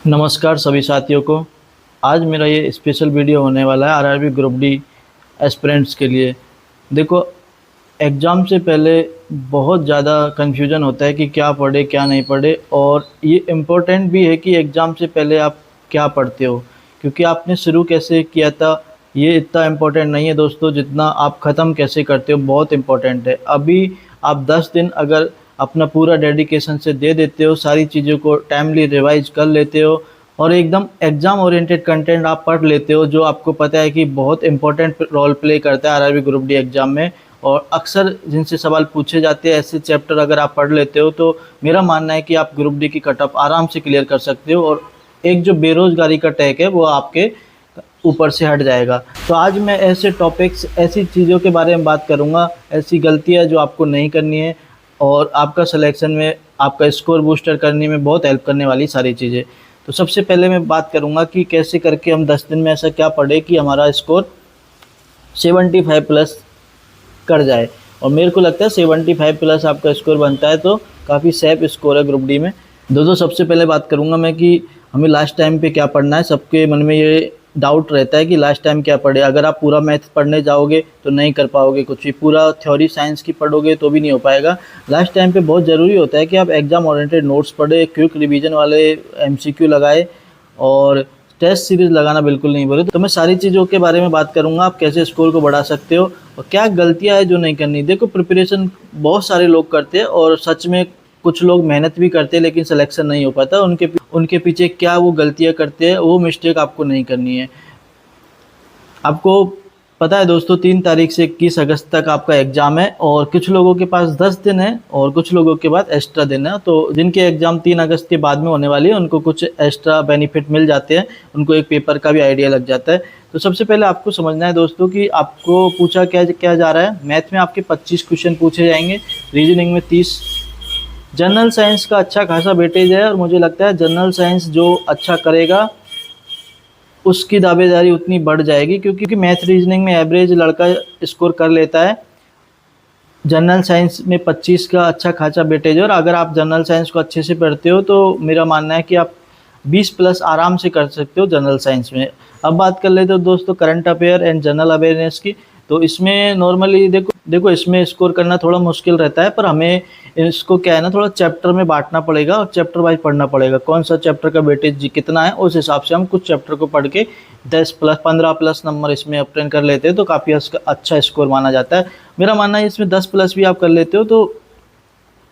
नमस्कार सभी साथियों को। आज मेरा ये स्पेशल वीडियो होने वाला है आरआरबी ग्रुप डी एस्पिरेंट्स के लिए। देखो, एग्ज़ाम से पहले बहुत ज़्यादा कन्फ्यूजन होता है कि क्या पढ़े क्या नहीं पढ़े, और ये इम्पोर्टेंट भी है कि एग्ज़ाम से पहले आप क्या पढ़ते हो, क्योंकि आपने शुरू कैसे किया था ये इतना इम्पोर्टेंट नहीं है दोस्तों, जितना आप ख़त्म कैसे करते हो बहुत इम्पोर्टेंट है। अभी आप 10 दिन अगर अपना पूरा डेडिकेशन से दे देते हो, सारी चीज़ों को टाइमली रिवाइज कर लेते हो और एकदम एग्ज़ाम ओरिएंटेड कंटेंट आप पढ़ लेते हो, जो आपको पता है कि बहुत इंपॉर्टेंट रोल प्ले करता है आरआरबी ग्रुप डी एग्ज़ाम में, और अक्सर जिनसे सवाल पूछे जाते हैं ऐसे चैप्टर अगर आप पढ़ लेते हो तो मेरा मानना है कि आप ग्रुप डी की कट ऑफ आराम से क्लियर कर सकते हो, और एक जो बेरोज़गारी का टैग है वो आपके ऊपर से हट जाएगा। तो आज मैं ऐसे टॉपिक्स, ऐसी चीज़ों के बारे में बात करूँगा, ऐसी गलतियाँ जो आपको नहीं करनी है और आपका सिलेक्शन में, आपका स्कोर बूस्टर करने में बहुत हेल्प करने वाली सारी चीज़ें। तो सबसे पहले मैं बात करूँगा कि कैसे करके हम 10 दिन में ऐसा क्या पढ़े कि हमारा स्कोर 75 प्लस कर जाए, और मेरे को लगता है 75 प्लस आपका स्कोर बनता है तो काफ़ी सेफ स्कोर है ग्रुप डी में। दोस्तों, सबसे पहले बात करूँगा मैं कि हमें लास्ट टाइम पे क्या पढ़ना है। सबके मन में ये डाउट रहता है कि लास्ट टाइम क्या पढ़े। अगर आप पूरा मैथ पढ़ने जाओगे तो नहीं कर पाओगे कुछ भी, पूरा थ्योरी साइंस की पढ़ोगे तो भी नहीं हो पाएगा। लास्ट टाइम पे बहुत ज़रूरी होता है कि आप एग्ज़ाम ओरिएंटेड नोट्स पढ़े, क्विक रिवीजन वाले एमसीक्यू लगाए, और टेस्ट सीरीज़ लगाना बिल्कुल नहीं बोले। तो मैं सारी चीज़ों के बारे में बात करूँगा, आप कैसे स्कोर को बढ़ा सकते हो और क्या गलतियाँ है जो नहीं करनी। देखो, प्रिपरेशन बहुत सारे लोग करते हैं और सच में कुछ लोग मेहनत भी करते हैं लेकिन सिलेक्शन नहीं हो पाता। उनके पीछे क्या वो गलतियाँ करते हैं, वो मिस्टेक आपको नहीं करनी है। आपको पता है दोस्तों, 3 तारीख से 21 अगस्त तक आपका एग्ज़ाम है, और कुछ लोगों के पास 10 दिन है और कुछ लोगों के पास एक्स्ट्रा दिन है। तो जिनके एग्ज़ाम 3 अगस्त के बाद में होने वाली है उनको कुछ एक्स्ट्रा बेनिफिट मिल जाते हैं, उनको एक पेपर का भी आइडिया लग जाता है। तो सबसे पहले आपको समझना है दोस्तों कि आपको पूछा क्या क्या जा रहा है। मैथ में आपके 25 क्वेश्चन पूछे जाएंगे, रीजनिंग में 30, जनरल साइंस का अच्छा खासा वेटेज है, और मुझे लगता है जनरल साइंस जो अच्छा करेगा उसकी दावेदारी उतनी बढ़ जाएगी, क्योंकि मैथ रीजनिंग में एवरेज लड़का स्कोर कर लेता है। जनरल साइंस में 25 का अच्छा खासा वेटेज है, और अगर आप जनरल साइंस को अच्छे से पढ़ते हो तो मेरा मानना है कि आप 20 प्लस आराम से कर सकते हो जनरल साइंस में। अब बात कर लेते हो दोस्तों current affair and general awareness की। तो इसमें नॉर्मली देखो इसमें स्कोर करना थोड़ा मुश्किल रहता है, पर हमें इसको क्या है ना, थोड़ा चैप्टर में बांटना पड़ेगा और चैप्टर वाइज पढ़ना पड़ेगा। कौन सा चैप्टर का वेटेज कितना है उस हिसाब से हम कुछ चैप्टर को पढ़ के 10 प्लस 15 प्लस नंबर इसमें ऑब्टेन कर लेते हैं तो काफ़ी अच्छा स्कोर माना जाता है। मेरा मानना है इसमें 10 प्लस भी आप कर लेते हो तो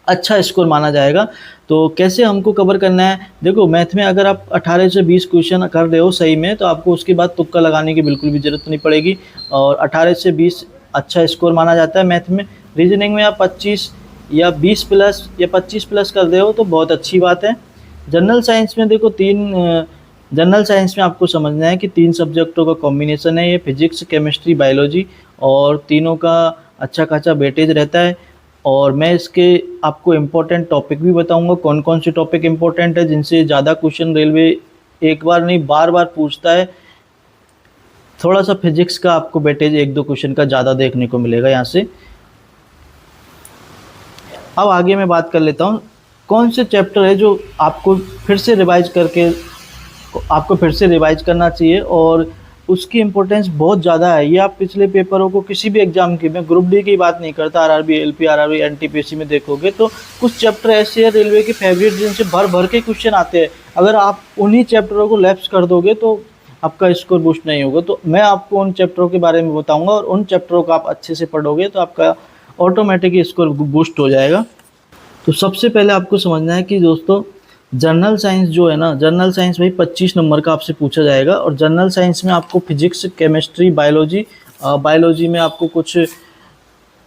अच्छा स्कोर माना जाएगा। तो कैसे हमको कवर करना है, देखो मैथ में अगर आप 18 से 20 क्वेश्चन कर रहे हो सही में, तो आपको उसके बाद तुक्का लगाने की बिल्कुल भी ज़रूरत नहीं पड़ेगी, और 18 से 20 अच्छा स्कोर माना जाता है मैथ में। रीजनिंग में आप 25 या 20 प्लस या 25 प्लस कर रहे हो तो बहुत अच्छी बात है। जनरल साइंस में देखो जनरल साइंस में आपको समझना है कि 3 सब्जेक्टों का कॉम्बिनेशन है ये, फिजिक्स, केमिस्ट्री, बायोलॉजी, और तीनों का अच्छा खासा वेटेज रहता है। और मैं इसके आपको इम्पोर्टेंट टॉपिक भी बताऊंगा, कौन कौन से टॉपिक इम्पोर्टेंट है जिनसे ज़्यादा क्वेश्चन रेलवे एक बार नहीं बार बार पूछता है। थोड़ा सा फिजिक्स का आपको वेटेज 1-2 क्वेश्चन का ज़्यादा देखने को मिलेगा यहाँ से। अब आगे मैं बात कर लेता हूँ कौन से चैप्टर है जो आपको फिर से रिवाइज करना चाहिए, और उसकी इम्पोर्टेंस बहुत ज़्यादा है। ये आप पिछले पेपरों को किसी भी एग्जाम की, मैं ग्रुप डी की बात नहीं करता, आरआरबी, एलपी, आरआरबी, एनटीपीसी में देखोगे तो कुछ चैप्टर ऐसे हैं रेलवे के फेवरेट जिनसे भर भर के क्वेश्चन आते हैं। अगर आप उन्हीं चैप्टरों को लैप्स कर दोगे तो आपका स्कोर बूस्ट नहीं होगा। तो मैं आपको उन चैप्टरों के बारे में बताऊँगा, और उन चैप्टरों को आप अच्छे से पढ़ोगे तो आपका ऑटोमेटिक स्कोर बूस्ट हो जाएगा। तो सबसे पहले आपको समझना है कि दोस्तों जनरल साइंस जो है ना, जनरल साइंस भाई 25 नंबर का आपसे पूछा जाएगा, और जनरल साइंस में आपको फिजिक्स, केमिस्ट्री, बायोलॉजी में आपको कुछ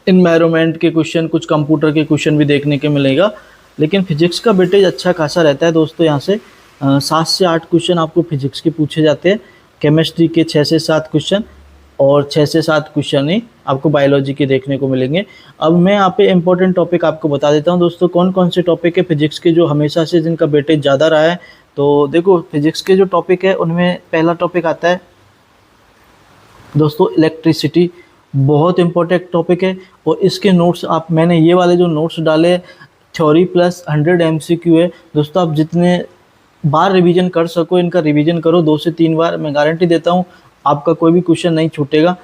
इन्वायरमेंट के क्वेश्चन, कुछ कंप्यूटर के क्वेश्चन भी देखने के मिलेगा। लेकिन फिजिक्स का वेटेज अच्छा खासा रहता है दोस्तों, यहाँ से 7 से 8 क्वेश्चन आपको फिजिक्स के पूछे जाते हैं, केमिस्ट्री के 6 से 7 क्वेश्चन, और 6 से 7 क्वेश्चन ही आपको बायोलॉजी के देखने को मिलेंगे। अब मैं यहाँ पे इंपॉर्टेंट टॉपिक आपको बता देता हूँ दोस्तों, कौन कौन से टॉपिक है फिजिक्स के जो हमेशा से जिनका वेटेज ज़्यादा रहा है। तो देखो फिजिक्स के जो टॉपिक है उनमें पहला टॉपिक आता है दोस्तों इलेक्ट्रिसिटी, बहुत इंपॉर्टेंट टॉपिक है, और इसके नोट्स मैंने ये वाले जो नोट्स डाले थ्योरी प्लस 100 MCQ है दोस्तों। आप जितने बार रिवीजन कर सको, इनका रिवीजन करो 2 से 3 बार, मैं गारंटी देता हूँ आपका कोई भी क्वेश्चन नहीं छूटेगा।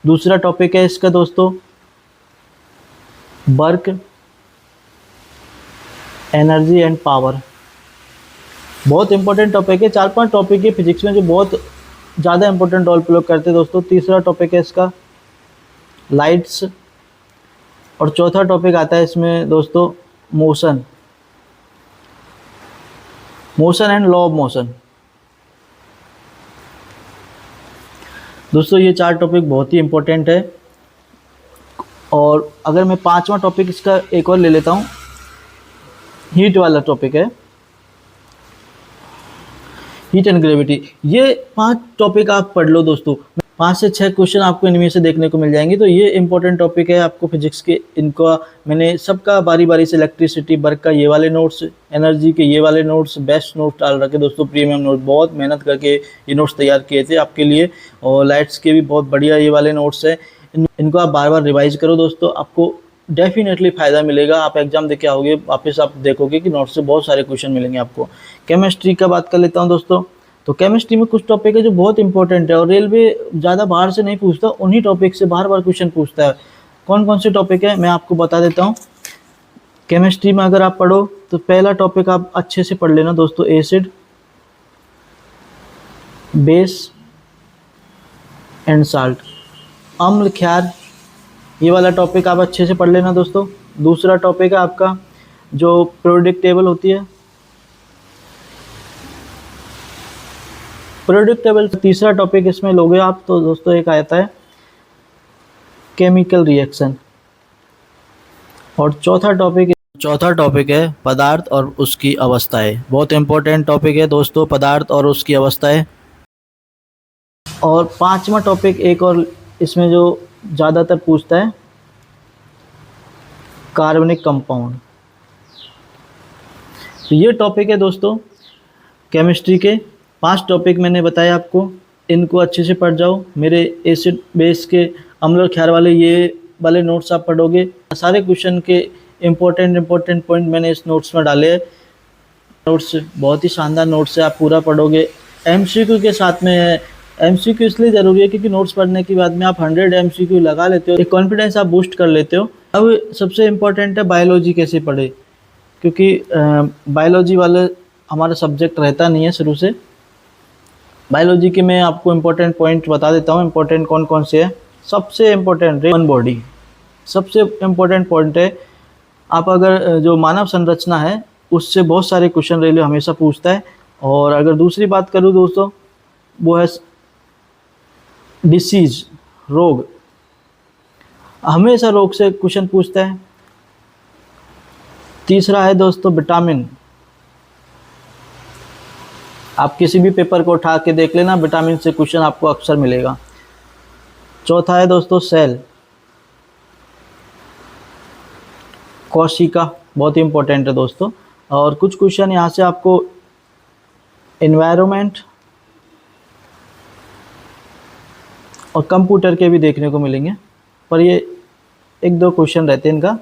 दूसरा टॉपिक है इसका दोस्तों वर्क, एनर्जी एंड पावर। बहुत इंपॉर्टेंट टॉपिक है, 4-5 टॉपिक है फिजिक्स में जो बहुत ज़्यादा इंपॉर्टेंट रोल प्ले करते हैं दोस्तों। तीसरा टॉपिक है इसका लाइट्स, और चौथा टॉपिक आता है इसमें दोस्तों motion, motion and law of motion. दोस्तों ये 4 टॉपिक बहुत ही इंपॉर्टेंट है। और अगर मैं 5वां टॉपिक इसका एक और ले लेता हूँ, हीट वाला टॉपिक है, हीट एंड ग्रेविटी। ये 5 टॉपिक आप पढ़ लो दोस्तों, 5 से 6 क्वेश्चन आपको इनमें से देखने को मिल जाएंगे। तो ये इंपॉर्टेंट टॉपिक है आपको फिजिक्स के। इनका मैंने सबका बारी बारी से इलेक्ट्रिसिटी, वर्क का ये वाले नोट्स, एनर्जी के ये वाले नोट्स, बेस्ट नोट्स डाल रखे दोस्तों, प्रीमियम नोट, बहुत मेहनत करके ये नोट्स तैयार किए थे आपके लिए। और लाइट्स के भी बहुत बढ़िया ये वाले नोट्स है, इनको आप बार बार रिवाइज करो दोस्तों, आपको डेफिनेटली फ़ायदा मिलेगा। आप एग्जाम देके आओगे वापस आप देखोगे कि नोट्स से बहुत सारे क्वेश्चन मिलेंगे आपको। केमिस्ट्री का बात कर लेता हूँ दोस्तों। तो केमिस्ट्री में कुछ टॉपिक है जो बहुत इंपॉर्टेंट है और रेलवे ज़्यादा बाहर से नहीं पूछता, उन्हीं टॉपिक से बार बार क्वेश्चन पूछता है। कौन कौन से टॉपिक है मैं आपको बता देता हूँ। केमिस्ट्री में अगर आप पढ़ो तो पहला टॉपिक आप अच्छे से पढ़ लेना दोस्तों, एसिड, बेस एंड साल्ट, अम्ल, क्षार, ये वाला टॉपिक आप अच्छे से पढ़ लेना दोस्तों। दूसरा टॉपिक है आपका जो पीरियोडिक टेबल होती है, पीरियोडिक टेबल। तीसरा टॉपिक इसमें लोगे आप तो दोस्तों एक आता है केमिकल रिएक्शन। और चौथा टॉपिक है पदार्थ और उसकी अवस्थाएं। बहुत इंपॉर्टेंट टॉपिक है दोस्तों, पदार्थ और उसकी अवस्थाएं। और 5वां टॉपिक एक और इसमें जो ज़्यादातर पूछता है, कार्बनिक कंपाउंड। तो ये टॉपिक है दोस्तों केमिस्ट्री के। 5 टॉपिक मैंने बताया आपको, इनको अच्छे से पढ़ जाओ। मेरे एसिड बेस के अम्ल और क्षार वाले ये वाले नोट्स आप पढ़ोगे, सारे क्वेश्चन के इम्पोर्टेंट पॉइंट मैंने इस नोट्स में डाले हैं। नोट्स बहुत ही शानदार नोट्स है, आप पूरा पढ़ोगे, एमसीक्यू के साथ में है। एमसीक्यू इसलिए ज़रूरी है क्योंकि नोट्स पढ़ने के बाद में आप 100 एमसीक्यू लगा लेते हो, एक कॉन्फिडेंस आप बूस्ट कर लेते हो। अब सबसे इम्पोर्टेंट है बायोलॉजी कैसे पढ़े, क्योंकि बायोलॉजी वाले हमारा सब्जेक्ट रहता नहीं है शुरू से। बायोलॉजी के मैं आपको इम्पोर्टेंट पॉइंट बता देता हूँ, इम्पोर्टेंट कौन कौन से है। सबसे इम्पोर्टेंट ह्यूमन बॉडी, सबसे इम्पोर्टेंट पॉइंट है। आप अगर जो मानव संरचना है उससे बहुत सारे क्वेश्चन रेलवे हमेशा पूछता है। और अगर दूसरी बात करूँ दोस्तों, वो है डिसीज़, रोग, हमेशा रोग से क्वेश्चन पूछता है। तीसरा है दोस्तों विटामिन, आप किसी भी पेपर को उठा के देख लेना, विटामिन से क्वेश्चन आपको अक्सर मिलेगा। चौथा है दोस्तों सेल, कोशिका, बहुत ही इंपॉर्टेंट है दोस्तों। और कुछ क्वेश्चन यहाँ से आपको एनवायरनमेंट और कंप्यूटर के भी देखने को मिलेंगे, पर ये 1-2 क्वेश्चन रहते हैं इनका।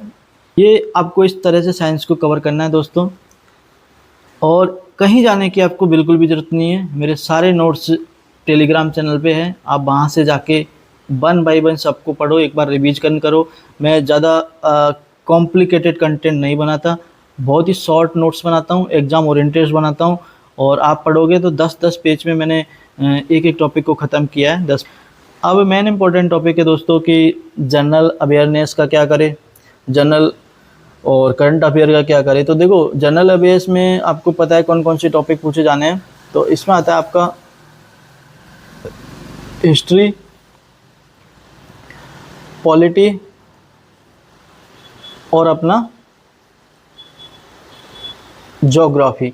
ये आपको इस तरह से साइंस को कवर करना है दोस्तों, और कहीं जाने की आपको बिल्कुल भी ज़रूरत नहीं है। मेरे सारे नोट्स टेलीग्राम चैनल पे हैं, आप वहाँ से जाके 1 बाय 1 सबको पढ़ो, एक बार रिवीजन करो। मैं ज़्यादा कॉम्प्लिकेटेड कंटेंट नहीं बनाता, बहुत ही शॉर्ट नोट्स बनाता हूँ, एग्ज़ाम ओरिएंटेड बनाता हूँ। और आप पढ़ोगे तो 10-10 पेज में मैंने एक टॉपिक को ख़त्म किया है 10। अब मेन इंपॉर्टेंट टॉपिक है दोस्तों कि जनरल अवेयरनेस का क्या करें, जनरल और करंट अफेयर का क्या करें। तो देखो जनरल अवेयर्स में आपको पता है कौन कौन से टॉपिक पूछे जाने हैं। तो इसमें आता है आपका हिस्ट्री, पॉलिटी और अपना ज्योग्राफी।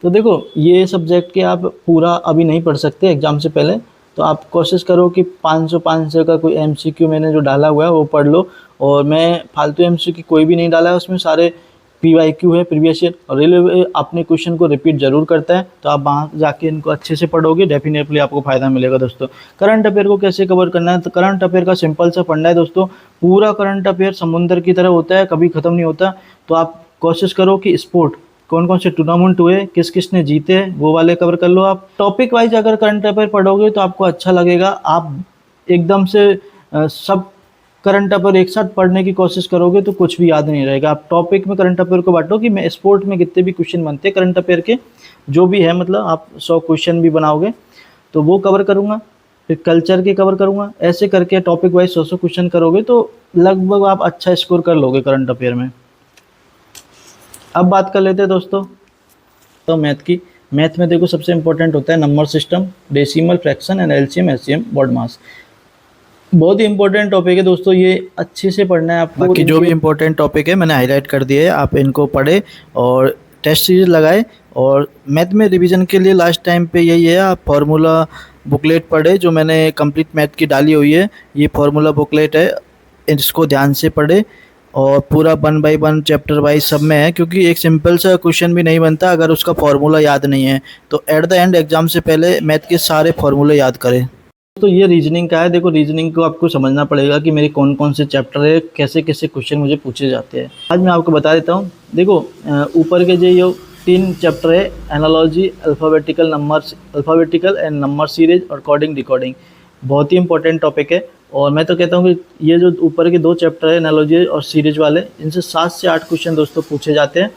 तो देखो ये सब्जेक्ट के आप पूरा अभी नहीं पढ़ सकते एग्ज़ाम से पहले, तो आप कोशिश करो कि 500 का कोई एमसीक्यू मैंने जो डाला हुआ है वो पढ़ लो। और मैं फालतू एमसीक्यू कोई भी नहीं डाला है, उसमें सारे पीवाईक्यू है, प्रीवियस ईयर, और रेलवे अपने क्वेश्चन को रिपीट ज़रूर करता है। तो आप वहाँ जाके इनको अच्छे से पढ़ोगे, डेफिनेटली आपको फ़ायदा मिलेगा दोस्तों। करंट अफेयर को कैसे कवर करना है, तो करंट अफेयर का सिंपल सा फंडा है दोस्तों, पूरा करंट अफेयर समुंदर की तरह होता है, कभी ख़त्म नहीं होता। तो आप कोशिश करो कि स्पोर्ट कौन कौन से टूर्नामेंट हुए, किस किसने जीते, वो वाले कवर कर लो आप। टॉपिक वाइज अगर करंट अफेयर पढ़ोगे तो आपको अच्छा लगेगा। आप एकदम से सब करंट अफेयर एक साथ पढ़ने की कोशिश करोगे तो कुछ भी याद नहीं रहेगा। आप टॉपिक में करंट अफेयर को बांटो कि मैं स्पोर्ट में कितने भी क्वेश्चन बनते हैं करंट अफेयर के, जो भी है, मतलब आप 100 क्वेश्चन भी बनाओगे तो वो कवर करूँगा, फिर कल्चर के कवर करूँगा। ऐसे करके टॉपिक वाइज 100 क्वेश्चन करोगे तो लगभग आप अच्छा स्कोर कर लोगे करंट अफेयर में। अब बात कर लेते हैं दोस्तों तो मैथ की। मैथ में देखो सबसे इंपॉर्टेंट होता है number system, decimal, fraction and LCM, HCM, BODMAS. बहुत ही इंपॉर्टेंट टॉपिक है दोस्तों, ये अच्छे से पढ़ना है आपको। बाकी जो भी इंपॉर्टेंट टॉपिक है मैंने हाईलाइट कर दिए है, आप इनको पढ़े और टेस्ट सीरीज लगाए। और मैथ में रिवीजन के लिए लास्ट टाइम पे यही है, आप फार्मूला बुकलेट पढ़े जो मैंने कंप्लीट मैथ की डाली हुई है। ये फार्मूला बुकलेट है, इसको ध्यान से पढ़े और पूरा 1 बाय 1 चैप्टर वाइज सब में है, क्योंकि एक सिंपल सा क्वेश्चन भी नहीं बनता अगर उसका फार्मूला याद नहीं है। तो एट द एंड एग्जाम से पहले मैथ के सारे फार्मूले याद करें। तो ये रीजनिंग का है। देखो रीजनिंग को आपको समझना पड़ेगा कि मेरे कौन कौन से चैप्टर है, कैसे कैसे क्वेश्चन मुझे पूछे जाते हैं। आज मैं आपको बता देता हूँ। देखो ऊपर के जो ये 3 चैप्टर है, analogy, alphabetical and number series और कोडिंग डिकोडिंग, बहुत ही इंपॉर्टेंट टॉपिक है। और मैं तो कहता हूँ कि ये जो ऊपर के 2 चैप्टर है एनालॉजी और सीरीज वाले, इनसे 7 से 8 क्वेश्चन दोस्तों पूछे जाते हैं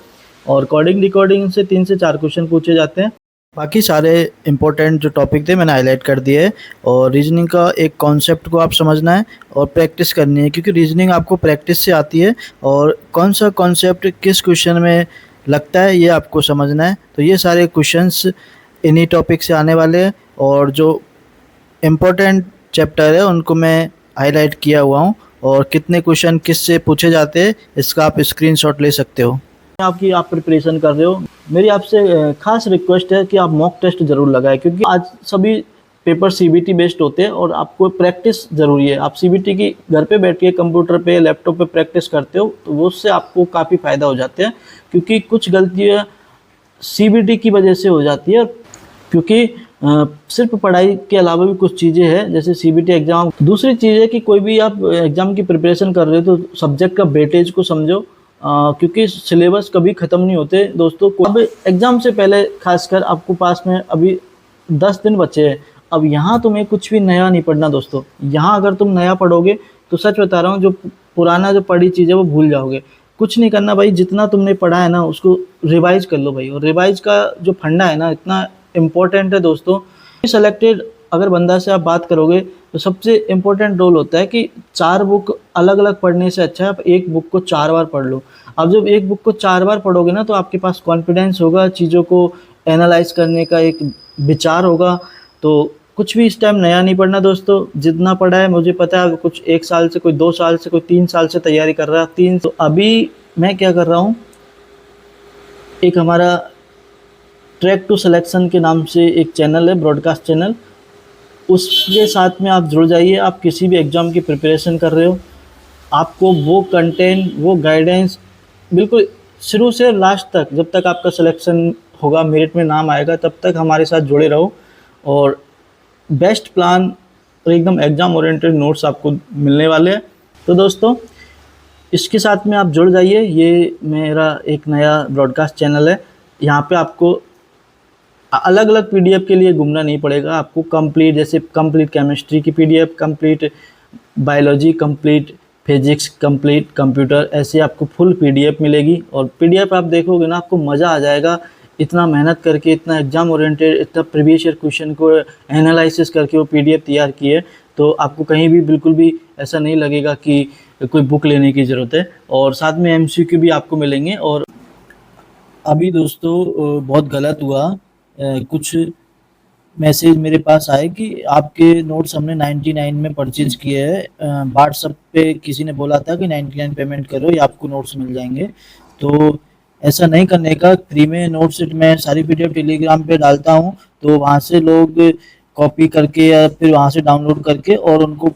और कोडिंग डिकोडिंग से 3 से 4 क्वेश्चन पूछे जाते हैं। बाकी सारे इंपॉर्टेंट जो टॉपिक थे मैंने हाईलाइट कर दिए है। और रीजनिंग का एक कॉन्सेप्ट को आप समझना है और प्रैक्टिस करनी है, क्योंकि रीजनिंग आपको प्रैक्टिस से आती है और कौन सा कॉन्सेप्ट किस क्वेश्चन में लगता है ये आपको समझना है। तो ये सारे क्वेश्चंस इन्हीं टॉपिक से आने वाले हैं और जो इम्पोर्टेंट चैप्टर है उनको मैं हाईलाइट किया हुआ हूँ और कितने क्वेश्चन किस से पूछे जाते हैं इसका आप स्क्रीनशॉट ले सकते हो। आप प्रिपरेशन कर रहे हो, मेरी आपसे खास रिक्वेस्ट है कि आप मॉक टेस्ट ज़रूर लगाएं, क्योंकि आज सभी पेपर सीबीटी बेस्ड होते हैं और आपको प्रैक्टिस ज़रूरी है। आप सीबीटी की घर पे बैठ के कंप्यूटर पे, लैपटॉप पे प्रैक्टिस करते हो तो वो उससे आपको काफ़ी फ़ायदा हो जाते हैं, क्योंकि कुछ गलतियाँ सीबीटी की वजह से हो जाती है। क्योंकि सिर्फ पढ़ाई के अलावा भी कुछ चीज़ें हैं, जैसे सीबीटी एग्ज़ाम। दूसरी चीज़ है कि कोई भी आप एग्ज़ाम की प्रिपरेशन कर रहे हो तो सब्जेक्ट का वेटेज को समझो, क्योंकि सिलेबस कभी ख़त्म नहीं होते दोस्तों। अब एग्ज़ाम से पहले खासकर आपको पास में अभी 10 दिन बचे हैं। अब यहाँ तुम्हें कुछ भी नया नहीं पढ़ना दोस्तों। यहाँ अगर तुम नया पढ़ोगे तो सच बता रहा हूँ, जो पुराना जो पढ़ी चीज़ है वो भूल जाओगे। कुछ नहीं करना भाई, जितना तुमने पढ़ा है ना उसको रिवाइज कर लो भाई। और रिवाइज का जो फंडा है ना इतना इम्पोर्टेंट है दोस्तों। सेलेक्टेड अगर बंदा से आप बात करोगे तो सबसे इम्पोर्टेंट रोल होता है कि 4 बुक अलग अलग पढ़ने से अच्छा है आप एक बुक को 4 बार पढ़ लो। अब जब एक बुक को 4 बार पढ़ोगे ना तो आपके पास कॉन्फिडेंस होगा, चीज़ों को एनालाइज करने का एक विचार होगा। तो कुछ भी इस टाइम नया नहीं पढ़ना दोस्तों। जितना पढ़ा है मुझे पता है, कुछ 1 साल से, कोई 2 साल से, कोई 3 साल से तैयारी कर रहा है 3। तो अभी मैं क्या कर रहा हूँ, एक हमारा ट्रैक टू सिलेक्शन के नाम से एक चैनल है, ब्रॉडकास्ट चैनल, उसके साथ में आप जुड़ जाइए। आप किसी भी एग्ज़ाम की प्रिपरेशन कर रहे हो, आपको वो कंटेंट, वो गाइडेंस बिल्कुल शुरू से लास्ट तक, जब तक आपका सिलेक्शन होगा, मेरिट में नाम आएगा, तब तक हमारे साथ जुड़े रहो। और बेस्ट प्लान और एकदम एग्ज़ाम ओरिएंटेड नोट्स आपको मिलने वाले हैं। तो दोस्तों इसके साथ में आप जुड़ जाइए। ये मेरा एक नया ब्रॉडकास्ट चैनल है, यहाँ पे आपको अलग अलग पीडीएफ के लिए घूमना नहीं पड़ेगा। आपको कंप्लीट, जैसे कंप्लीट केमिस्ट्री की PDF, complete biology, complete physics, complete computer, ऐसे आपको फुल पीडीएफ मिलेगी। और पीडीएफ आप देखोगे ना आपको मज़ा आ जाएगा। इतना मेहनत करके, इतना एग्ज़ाम ओरिएंटेड, इतना प्रीवियस ईयर क्वेश्चन को एनालिसिस करके वो पीडीएफ तैयार की है, तो आपको कहीं भी बिल्कुल भी ऐसा नहीं लगेगा कि कोई बुक लेने की ज़रूरत है। और साथ में एमसीक्यू भी आपको मिलेंगे। और अभी दोस्तों बहुत गलत हुआ, कुछ मैसेज मेरे पास आए कि आपके नोट्स हमने 99 में परचेज किए हैं। व्हाट्सएप पे किसी ने बोला था कि 99 पेमेंट करो या आपको नोट्स मिल जाएंगे। तो ऐसा नहीं करने का। फ्री में नोट्स मैं सारी पीडीएफ टेलीग्राम पे डालता हूँ, तो वहाँ से लोग कॉपी करके या फिर वहाँ से डाउनलोड करके और उनको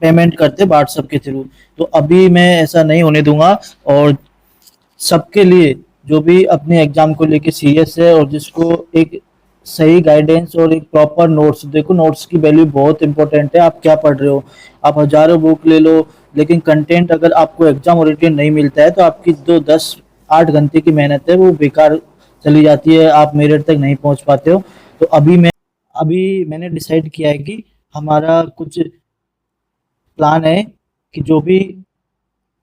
पेमेंट करते व्हाट्सएप के थ्रू। तो अभी मैं ऐसा नहीं होने दूंगा। और सबके लिए जो भी अपने एग्जाम को लेके सीरियस है और जिसको एक सही गाइडेंस और एक प्रॉपर नोट्स, देखो नोट्स की वैल्यू बहुत इंपॉर्टेंट है। आप क्या पढ़ रहे हो, आप हजारों बुक ले लो, लेकिन कंटेंट अगर आपको एग्जाम ओरिएंटेड नहीं मिलता है तो आपकी जो 10-8 घंटे की मेहनत है वो बेकार चली जाती है, आप मेरिट तक नहीं पहुंच पाते हो। तो अभी मैंने डिसाइड किया है कि हमारा कुछ प्लान है कि जो भी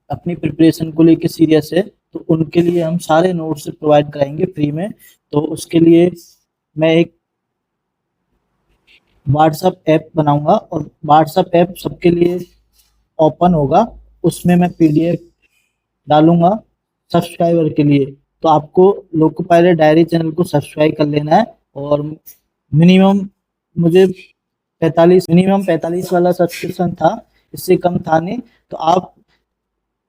अपनी प्रिपरेशन को लेके सीरियस है, तो उनके लिए हम सारे नोट्स प्रोवाइड कराएंगे फ्री में। तो उसके लिए मैं एक व्हाट्सएप ऐप बनाऊंगा और व्हाट्सएप ऐप सबके लिए ओपन होगा। उसमें मैं पीडीएफ डालूंगा सब्सक्राइबर के लिए। तो आपको लोको पायलट डायरी चैनल को सब्सक्राइब कर लेना है, और मिनिमम मुझे 45 वाला सब्सक्रिप्शन था, इससे कम था नहीं। तो आप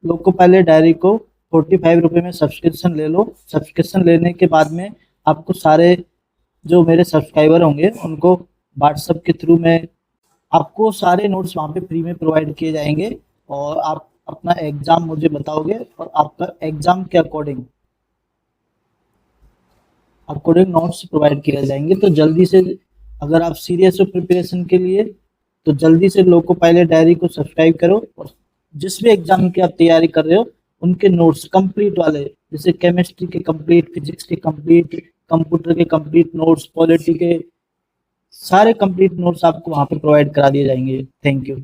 लोको पायलट डायरी को 45 रुपये में सब्सक्रिप्शन ले लो। सब्सक्रिप्शन लेने के बाद में आपको सारे जो मेरे सब्सक्राइबर होंगे उनको व्हाट्सएप के थ्रू में आपको सारे नोट्स वहाँ पे फ्री में प्रोवाइड किए जाएंगे। और आप अपना एग्जाम मुझे बताओगे, और आपका एग्जाम के अकॉर्डिंग नोट्स प्रोवाइड किए जाएंगे। तो जल्दी से, अगर आप सीरियस हो प्रिपरेशन के लिए, तो जल्दी से लोको पायलट डायरी को सब्सक्राइब करो। और जिस भी एग्जाम की आप तैयारी कर रहे हो उनके नोट्स कंप्लीट वाले, जैसे केमिस्ट्री के कंप्लीट, फिजिक्स के कंप्लीट, कंप्यूटर के कंप्लीट नोट्स, पॉलिटी के सारे कंप्लीट नोट्स आपको वहाँ पे प्रोवाइड करा दिए जाएंगे। Thank you.